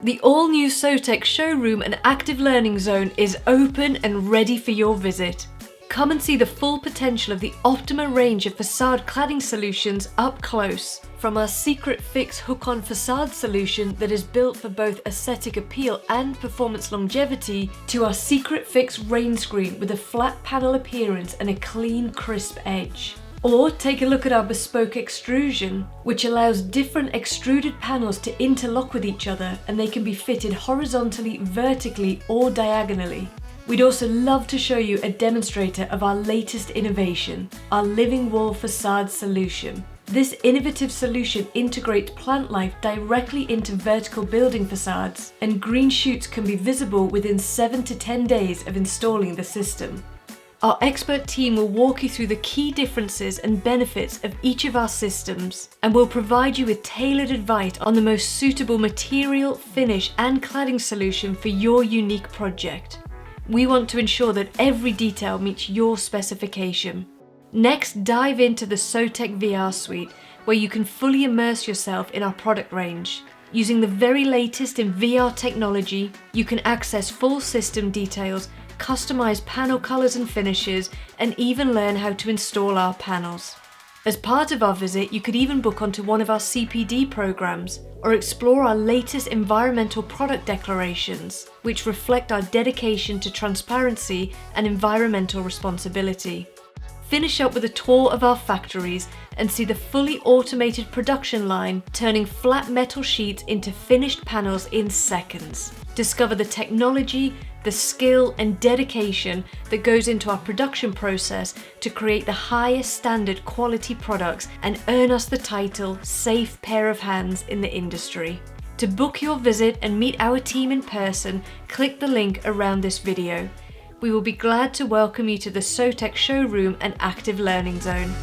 The all-new Sotech showroom and active learning zone is open and ready for your visit. Come and see the full potential of the Optima range of facade cladding solutions up close. From our secret fix hook-on facade solution that is built for both aesthetic appeal and performance longevity, to our secret fix rainscreen with a flat panel appearance and a clean, crisp edge. Or take a look at our bespoke extrusion, which allows different extruded panels to interlock with each other, and they can be fitted horizontally, vertically, or diagonally. We'd also love to show you a demonstrator of our latest innovation, our living wall facade solution. This innovative solution integrates plant life directly into vertical building facades, and green shoots can be visible within 7 to 10 days of installing the system. Our expert team will walk you through the key differences and benefits of each of our systems, and will provide you with tailored advice on the most suitable material, finish and cladding solution for your unique project. We want to ensure that every detail meets your specification. Next, dive into the Sotech VR suite, where you can fully immerse yourself in our product range. Using the very latest in VR technology, you can access full system details, customize panel colors and finishes, and even learn how to install our panels. As part of our visit, you could even book onto one of our CPD programs or explore our latest environmental product declarations, which reflect our dedication to transparency and environmental responsibility. Finish up with a tour of our factories and see the fully automated production line turning flat metal sheets into finished panels in seconds. Discover the technology, the skill and dedication that goes into our production process to create the highest standard quality products and earn us the title Safe Pair of Hands in the industry. To book your visit and meet our team in person, click the link around this video. We will be glad to welcome you to the Sotech showroom and active learning zone.